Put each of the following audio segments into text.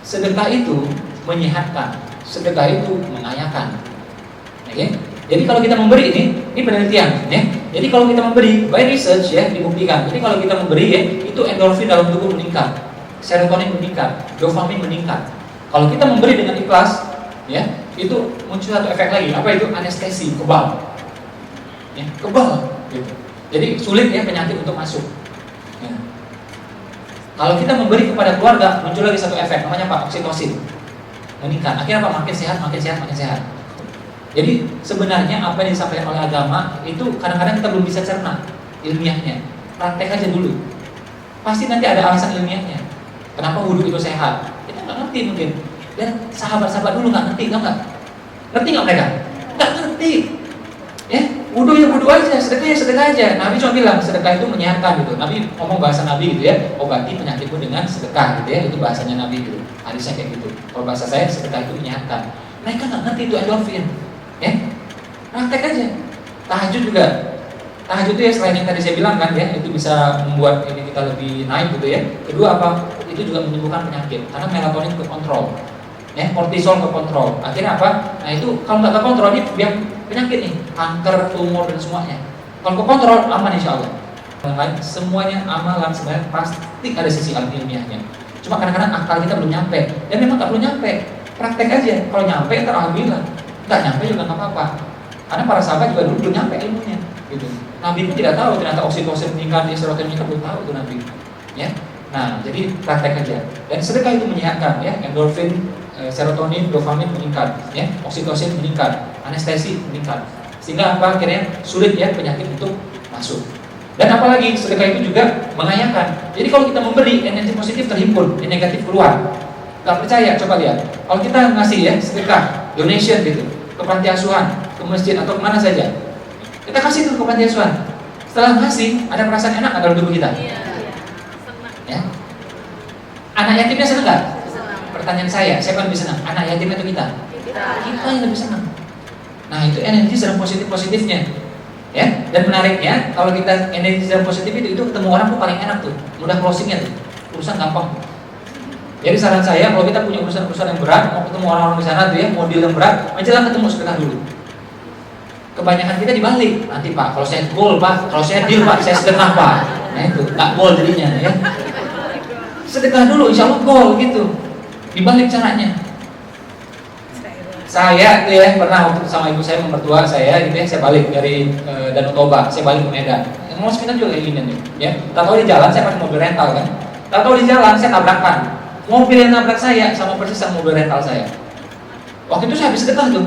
sedekah itu menyehatkan, sedekah itu mengayakan. Oke? Jadi kalau kita memberi ini penelitian, ya. Jadi kalau kita memberi, by research ya dibuktikan. Jadi kalau kita memberi ya, itu endorfin dalam tubuh meningkat, serotonin meningkat, dopamin meningkat. Kalau kita memberi dengan ikhlas, ya, itu muncul satu efek lagi. Apa itu? Anestesi, kebal. Ya, kebal gitu. Jadi sulit ya penyakit untuk masuk. Ya. Kalau kita memberi kepada keluarga, muncul lagi satu efek, namanya apa? Oksitosin. Meningkat. Akhirnya apa? Makin sehat, makin sehat, makin sehat. Jadi sebenarnya apa yang disampaikan oleh agama itu kadang-kadang kita belum bisa cerna ilmiahnya. Praktek aja dulu. Pasti nanti ada alasan ilmiahnya. Kenapa wudhu itu sehat? Kita nggak ngerti mungkin. Dan sahabat-sahabat dulu nggak ngerti, nggak? Ngerti nggak mereka? Nggak ngerti. Ya, wudhu ya wudhu aja, sedekah ya sedekah aja. Nabi cuma bilang sedekah itu menyehatkan gitu. Nabi ngomong bahasa Nabi gitu ya, obati penyakitmu dengan sedekah gitu ya. Itu bahasanya Nabi gitu. Hadisnya kayak gitu. Kalau bahasa saya sedekah itu menyehatkan. Mereka nggak ngerti itu endorfin. Ya, praktek aja. Tahajud juga. Tahajud itu ya selain yang tadi saya bilang kan ya, itu bisa membuat ini kita lebih naik gitu ya. Kedua apa? Itu juga menyembuhkan penyakit karena melatonin kekontrol. Ya, kortisol kekontrol. Akhirnya apa? Nah itu kalau nggak kekontrol ini biar penyakit nih, kanker, tumor dan semuanya. Kalau kekontrol aman insya Allah. Semuanya amalan sebenarnya pasti ada sisi ilmiahnya. Cuma kadang-kadang akal kita belum nyampe. Dan memang nggak perlu nyampe. Praktek aja. Kalau nyampe ntar alhamdulillah. Nggak nyampe juga nggak apa-apa. Karena para sahabat juga dulu belum nyampe ilmunya. Gitu. Nabi pun tidak tahu ternyata oksitosin meningkat, serotonin meningkat, belum tahu tuh Nabi. Ya. Nah, jadi praktek aja. Dan sedekah itu menyehatkan ya, endorfin, serotonin, dopamin meningkat, ya, oksitosin meningkat, anestesi meningkat. Sehingga apa? Akhirnya sulit ya penyakit untuk masuk. Dan apalagi sedekah itu juga mengayakan. Jadi kalau kita memberi, energi positif terhimpun, yang negatif keluar. Gak percaya, coba lihat. Kalau kita ngasih ya sedekah, donation gitu, ke panti asuhan, ke masjid atau kemana saja, kita kasih tuh ke panti asuhan. Setelah ngasih, ada perasaan enak dalam tubuh kita. Ya. Anak yatimnya senang nggak? Pertanyaan saya, siapa yang lebih senang? Anak yatim atau kita? Kita yang lebih senang. Nah itu energi sedang positif-positifnya. Ya. Dan menariknya, kalau kita energi sedang positif itu ketemu orang tuh paling enak tuh, mudah closingnya tuh, urusan gampang. Jadi saran saya, kalau kita punya urusan-urusan yang berat, mau ketemu orang-orang di sana tuh ya, mau deal yang berat, menjelang ketemu sedekah dulu. Kebanyakan kita dibalik, nanti Pak, kalau saya goal Pak, kalau saya deal Pak, saya sedekah Pak. Nah itu, nggak goal jadinya ya. Sedekah dulu, insya Allah goal gitu. Dibalik caranya. Saya tuh ya pernah waktu sama ibu saya mertua saya gitu ya, saya balik dari Danau Toba, saya balik ke Medan. Mau sekitar juga kayak gini nih, ya. Tahu di jalan saya pakai mobil rental kan. Tahu di jalan saya tabrakan. Mobil yang nabrak saya sama persis sama mobil rental saya. Waktu itu saya habis sedekah tuh.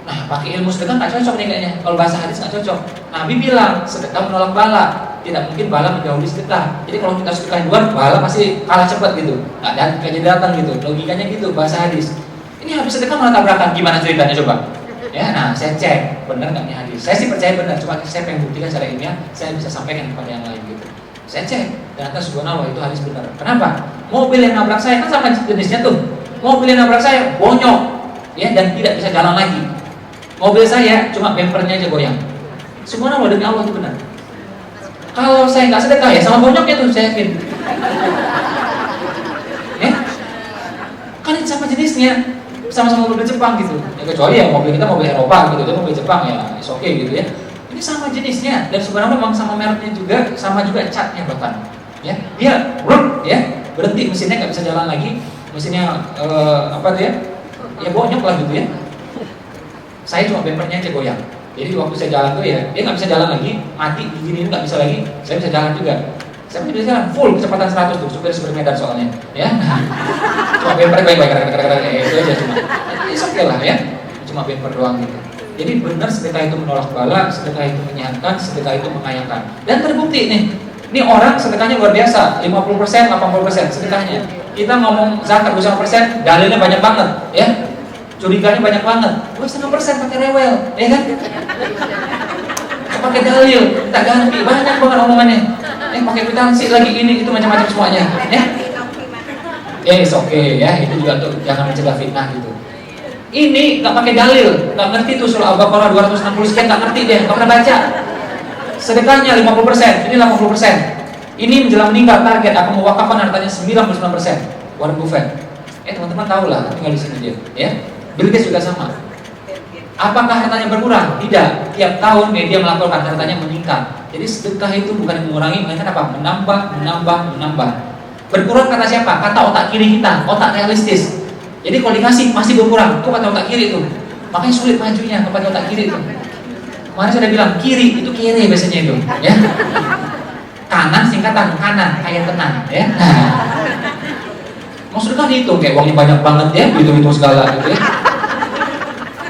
Nah, pakai ilmu sedekah nggak cocok nih kayaknya. Kalau bahasa hadis nggak cocok. Nabi bilang sedekah menolak bala. Tidak mungkin bala menjauhi sedekah. Jadi kalau kita sedekah duluan, bala pasti kalah cepat gitu. Nggak jadi datang gitu. Logikanya gitu bahasa hadis. Ini habis sedekah malah tabrakan. Gimana ceritanya coba? Ya, nah saya cek benar nggak nih hadis. Saya sih percaya benar. Cuma saya pengen buktikan secara ilmiah. Saya bisa sampaikan kepada yang lain gitu. Saya cek, ternyata subhanallah itu hadis benar. Kenapa? Mobil yang nabrak saya kan sama jenisnya tuh. Mobil yang nabrak saya bonyok, ya, dan tidak bisa jalan lagi. Mobil saya cuma bempernya aja goyang. Subhanallah demi Allah itu benar. Kalau saya nggak sedekah ya sama bonyoknya tuh saya yakin. Ya, kan itu sama jenisnya, sama-sama mobil Jepang gitu. Ya, kecuali ya mobil kita mobil Eropa gitu, itu mobil Jepang ya, it's okay gitu ya. Ini sama jenisnya dan sebenarnya memang sama mereknya juga, sama juga catnya bahkan. Ya, dia berhenti mesinnya nggak bisa jalan lagi, mesinnya apa tuh ya? Ya bonyok lah gitu ya. Saya cuma bempernya aja goyang. Jadi waktu saya jalan tuh ya, dia nggak bisa jalan lagi, mati begini nggak bisa lagi. Saya bisa jalan juga. Saya bisa jalan full kecepatan 100 tuh, supir Medan soalnya. Ya, cuma bemper baik-baik itu aja cuma. Itu oke lah ya, cuma bemper doang gitu. Jadi benar sedekah itu menolak bala, sedekah itu menyehatkan, sedekah itu mengayakan. Dan terbukti nih, ini orang sedekahnya luar biasa, 50%, 80% sedekahnya. Kita ngomong zakat 20%, dalilnya banyak banget, ya. Curiganya banyak banget. 2,5% pakai rewel, ya kan? Pakai dalil, tak ganti, banyak banget omongannya. Pakai kwitansi lagi ini, itu macam-macam semuanya, ya. It's okay ya, itu juga tuh jangan mencegah fitnah gitu. Ini nggak pakai dalil, nggak ngerti tuh surah Al-Baqarah 260 sekian, nggak ngerti deh, nggak pernah baca. Sedekahnya 50%, ini 80%. Ini menjelang meninggal target akan mewakafkan hartanya 99%. Warren Buffett. Teman-teman tahu lah, tinggal di sini dia, ya. Bill Gates juga sama. Apakah hartanya berkurang? Tidak. Tiap tahun media melaporkan hartanya meningkat. Jadi sedekah itu bukan mengurangi, melainkan apa? Menambah. Berkurang kata siapa? Kata otak kiri kita, otak realistis. Jadi kalau dikasih masih berkurang, itu kata otak kiri itu. Makanya sulit majunya kepada otak kiri itu. Kemarin saya bilang kiri itu kiri biasanya itu, ya. Kanan singkatan kanan, kayak tenang, ya. Maksudnya kan dihitung kayak uangnya banyak banget ya, hitung-hitung segala gitu ya.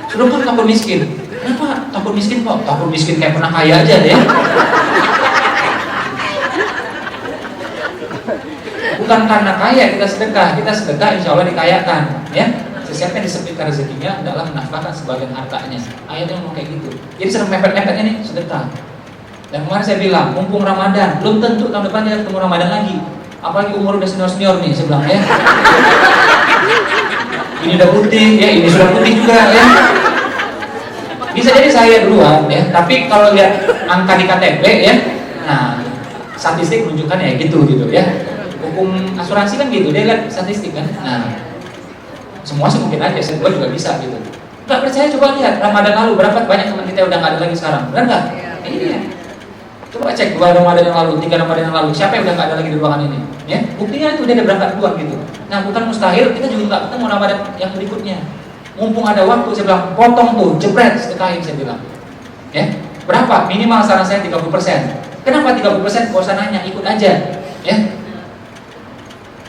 Sudah kan takut miskin. Kenapa takut miskin kok? Takut miskin kayak pernah kaya aja ya. Bukan karena kaya kita sedekah insya Allah dikayakan ya. Sesiapa yang disempitkan rezekinya adalah menafkahkan sebagian hartanya. Ayatnya ngomong kayak gitu. Jadi sering mepet-mepetnya nih sedekah. Dan kemarin saya bilang, mumpung Ramadan, belum tentu tahun depan dia ketemu Ramadan lagi. Apalagi umur udah senior nih, saya bilang ya. Ini udah putih, ya ini sudah putih juga ya. Bisa jadi saya duluan ya, tapi kalau lihat angka di KTP ya, nah statistik menunjukkan ya gitu ya. Hukum asuransi kan gitu, dia lihat statistik kan. Nah, semua sih mungkin aja, saya juga bisa gitu. Nggak percaya coba lihat Ramadan lalu berapa banyak teman kita udah nggak ada lagi sekarang, benar nggak? Iya. Coba cek 2 Ramadan yang lalu, 3 Ramadan yang lalu, siapa yang udah nggak ada lagi di ruangan ini? Ya, buktinya itu dia udah berangkat duluan gitu. Nah, bukan mustahil kita juga nggak ketemu Ramadan yang berikutnya. Mumpung ada waktu, saya bilang potong tuh, jebret sedekahin saya bilang. Ya, berapa? Minimal saran saya 30%. Kenapa 30%? Gak usah nanya, ikut aja. Ya,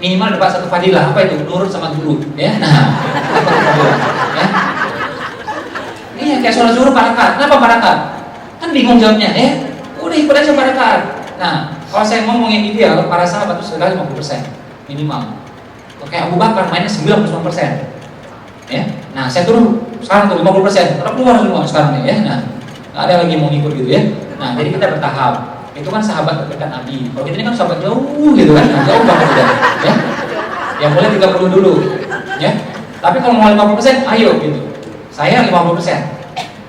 minimal dapat 1 fadilah. Apa itu? Nurut sama guru. Ya, nah, ya. Iya, kayak sholat zuhur barakat. Kenapa barakat? Kan bingung jawabnya. Udah ikut aja barakat. Nah, kalau saya ngomongin ideal, para sahabat itu sedekah 50% minimal. Kayak Abu Bakar mainnya 99%. Ya, nah saya turun sekarang tuh 50%. Kalau keluar semua sekarang nih ya. Nah, nggak ada lagi mau ngikut gitu ya. Nah, jadi kita bertahap. Itu kan sahabat terdekat Nabi. Kalau kita ini kan sahabat jauh gitu kan, nah, jauh banget udah. Ya, yang boleh 30 dulu. Ya, tapi kalau mau 50%, ayo gitu. Saya 50%.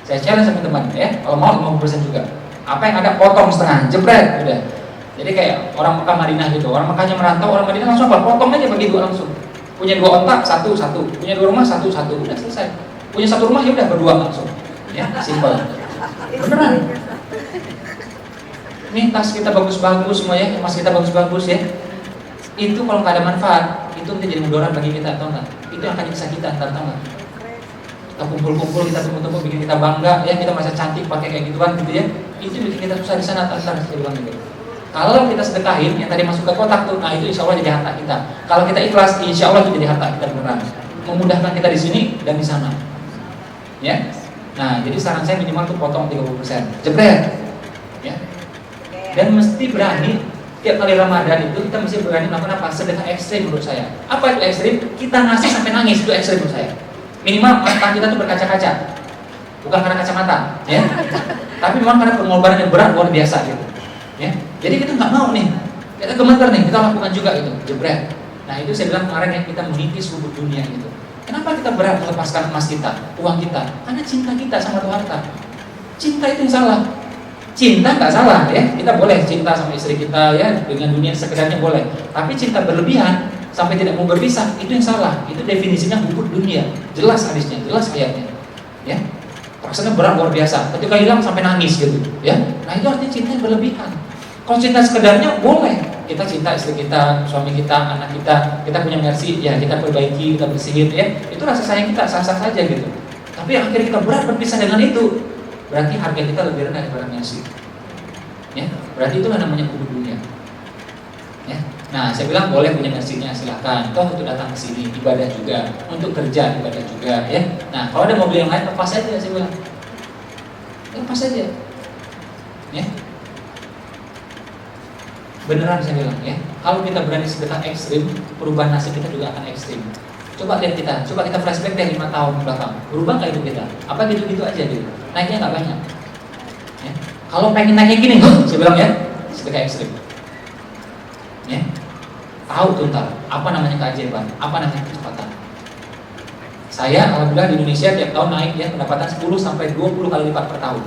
Saya challenge sama teman ya. Kalau mau 50% juga. Apa yang ada potong setengah, jebret udah. Jadi kayak orang Mekah Madinah gitu. Orang Mekahnya merantau, orang Madinah langsung apa? Potong aja bagi 2 langsung. Punya 2 ontak, satu, punya 2 rumah, satu, udah selesai. Punya 1 rumah ya udah berdua langsung. Ya, simple. Beneran. Nih tas kita bagus-bagus semua ya, emas kita bagus-bagus ya. Itu kalau nggak ada manfaat, itu nanti jadi mudarat bagi kita, tau nggak? Itu akan nyiksa kita, tau nggak? Kita kumpul-kumpul, kita temu-temu, bikin kita bangga, ya kita merasa cantik pakai kayak gituan gitu ya. Itu bikin kita susah di sana, saya bilang gitu. Kalau kita sedekahin yang tadi masuk ke kotak tuh, nah itu insya Allah jadi harta kita. Kalau kita ikhlas, insya Allah itu jadi harta kita beneran. Memudahkan kita di sini dan di sana. Ya. Nah, jadi saran saya minimal tuh potong 30%. Jebret. Ya. Dan mesti berani tiap kali Ramadan itu kita mesti berani melakukan apa? Sedekah ekstrim menurut saya. Apa itu ekstrim? Kita ngasih sampai nangis, itu ekstrim menurut saya. Minimal mata kita tuh berkaca-kaca. Bukan karena kacamata, ya. Tapi memang karena pengorbanan yang berat luar biasa gitu. Ya. Jadi kita nggak mau nih, kita gemeter nih, kita lakukan juga gitu, jebret. Nah itu saya bilang kemarin ya, kita menipis rumput dunia gitu. Kenapa kita berat melepaskan emas kita, uang kita? Karena cinta kita sama Tuhan kita. Cinta itu yang salah. Cinta nggak salah ya, kita boleh cinta sama istri kita ya, dengan dunia sekedarnya boleh. Tapi cinta berlebihan sampai tidak mau berpisah, itu yang salah. Itu definisinya hukum dunia, jelas hadisnya, jelas ayatnya. Ya, rasanya berat luar biasa. Ketika hilang sampai nangis gitu, ya. Nah itu artinya cinta yang berlebihan. Kalau cinta sekedarnya boleh, kita cinta istri kita, suami kita, anak kita punya mercy, ya kita perbaiki, kita bersihin, ya itu rasa sayang kita sah-sah saja gitu. Tapi akhirnya kita berat berpisah dengan itu, berarti harga kita lebih rendah daripada mercy. Ya, berarti itulah namanya hukum dunia. Ya, nah saya bilang boleh punya mercy-nya silahkan, toh untuk datang ke sini ibadah juga, untuk kerja ibadah juga, ya. Nah kalau ada mobil yang lain lepas saja, saya bilang, lepas saja, ya. Beneran saya bilang ya, kalau kita berani sedekah ekstrim, perubahan nasib kita juga akan ekstrim. Coba lihat coba kita flashback dari 5 tahun ke belakang, berubah nggak hidup kita? Apa gitu-gitu aja gitu? Naiknya nggak banyak. Ya. Kalau pengen naiknya gini, saya bilang ya, sedekah ekstrim. Ya, tahu tuntar apa namanya keajaiban, apa namanya kecepatan. Saya alhamdulillah di Indonesia tiap tahun naik ya pendapatan 10 sampai 20 kali lipat per tahun.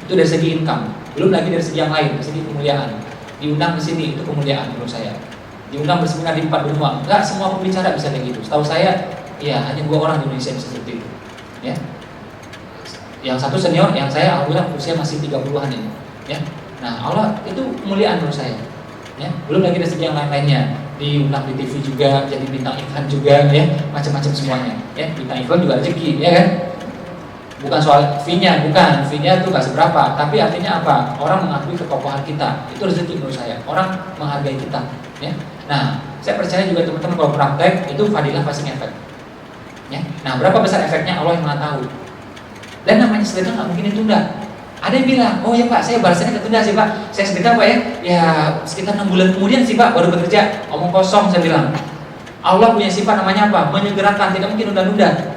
Itu dari segi income, belum lagi dari segi yang lain, dari segi kemuliaan. Diundang ke sini itu kemuliaan menurut saya. diundang berseminar di 4 benua. Enggak semua pembicara bisa kayak gitu. Setahu saya, ya hanya 2 orang di Indonesia bisa seperti itu. Ya. Yang satu senior, yang saya alhamdulillah usia masih 30-an ini. Ya. Nah, Allah itu kemuliaan menurut saya. Ya. Belum lagi rezeki yang lain-lainnya. Diundang di TV juga, jadi bintang iklan juga, ya, macam-macam semuanya. Ya, bintang iklan juga rezeki, ya kan? Bukan soal fee-nya, fee-nya itu nggak seberapa, tapi artinya apa? Orang mengakui ketokohan kita, itu rezeki menurut saya. Orang menghargai kita, ya. Nah, saya percaya juga teman-teman kalau praktek itu fadilah pasti efek. Ya. Nah, berapa besar efeknya Allah yang Maha tahu. Dan namanya sedekah nggak mungkin ditunda. Ada yang bilang, oh ya Pak, saya balasannya ketunda sih Pak. Saya sedekah Pak ya, ya sekitar 6 bulan kemudian sih Pak baru bekerja. Omong kosong saya bilang. Allah punya sifat namanya apa? Menyegerakan, tidak mungkin nunda-nunda.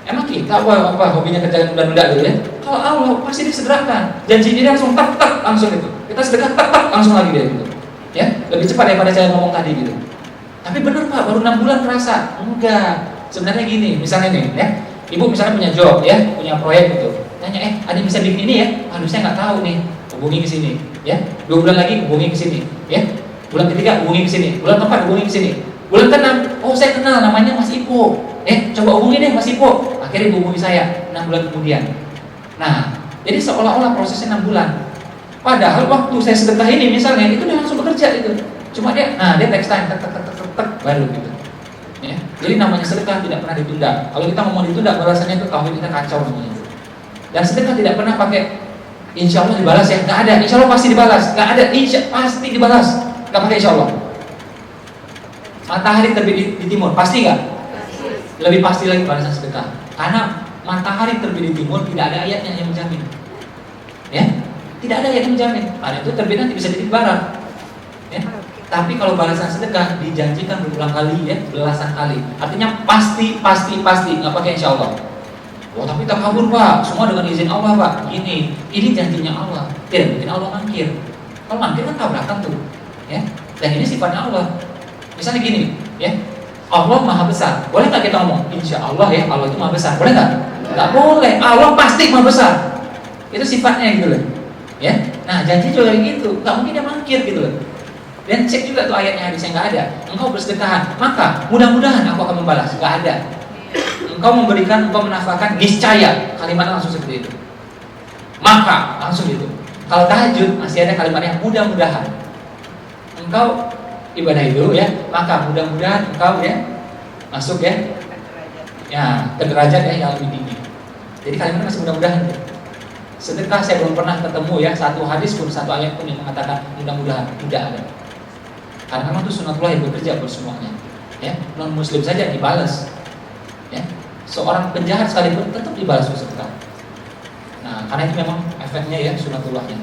Emang kita apa hobinya kerja nunda-nunda gitu ya? Kalau Allah pasti disegerakan. Janji dia langsung tak langsung itu. Kita sedekah tak langsung lagi dia gitu. Ya, lebih cepat daripada saya ngomong tadi gitu. Tapi benar Pak, baru 6 bulan terasa. Enggak. Sebenarnya gini, misalnya nih ya. Ibu misalnya punya job ya, punya proyek gitu. Tanya, ada yang bisa bikin ini ya? Aduh saya nggak tahu nih. Hubungi ke sini, ya. 2 bulan lagi hubungi ke sini, ya. Bulan ketiga hubungi ke sini, bulan keempat hubungi ke sini. Bulan ke-6, oh saya kenal namanya Mas Ipo. Coba hubungi deh Mas Ipo. Akhirnya hubungi saya 6 bulan kemudian. Nah, jadi seolah-olah prosesnya 6 bulan. Padahal waktu saya sedekah ini misalnya itu dia langsung bekerja itu. Cuma dia text time tek baru gitu. Ya. Jadi namanya sedekah tidak pernah ditunda. Kalau kita ngomong ditunda, balasannya itu tauhid kita kacau namanya. Dan sedekah tidak pernah pakai insya Allah dibalas ya, nggak ada. Insya Allah pasti dibalas, nggak ada. Pasti dibalas, nggak pakai insya Allah. Matahari terbit di timur, pasti nggak? Lebih pasti lagi balasan sedekah. Karena matahari terbit di timur tidak ada ayatnya yang menjamin. Ya, tidak ada ayat yang menjamin. Karena itu terbit nanti bisa jadi barat. Ya. Tapi kalau balasan sedekah dijanjikan berulang kali ya, belasan kali. Artinya pasti, nggak pakai insya Allah. Oh tapi tak kabur Pak, semua dengan izin Allah Pak. Ini janjinya Allah. Tidak mungkin Allah mangkir. Kalau mangkir kan tabrakan tuh, ya. Dan ini sifatnya Allah. Misalnya gini, ya. Allah Maha Besar. Boleh nggak kita ngomong? Insya Allah ya, Allah itu Maha Besar. Boleh nggak? Nggak boleh. Allah pasti Maha Besar. Itu sifatnya gitu loh. Ya. Nah janji juga gitu. Nggak mungkin dia mangkir gitu loh. Dan cek juga tuh ayatnya hadisnya nggak ada. Engkau bersedekah, maka mudah-mudahan aku akan membalas. Nggak ada. Engkau memberikan, engkau menafkahkan, niscaya. Kalimatnya langsung seperti itu. Maka langsung itu. Kalau tahajud masih ada kalimatnya mudah-mudahan. Engkau ibadah itu ya, maka mudah-mudahan engkau ya masuk ya, ke derajat ya yang lebih tinggi. Jadi kalimatnya masih mudah-mudahan. Sedekah saya belum pernah ketemu ya satu hadis pun, satu ayat pun yang mengatakan mudah-mudahan, tidak ada. Karena memang itu sunatullah yang bekerja buat semuanya. Ya, non muslim saja dibalas. Ya, seorang penjahat sekalipun tetap dibalas sedekah. Nah, karena itu memang efeknya ya sunatullahnya.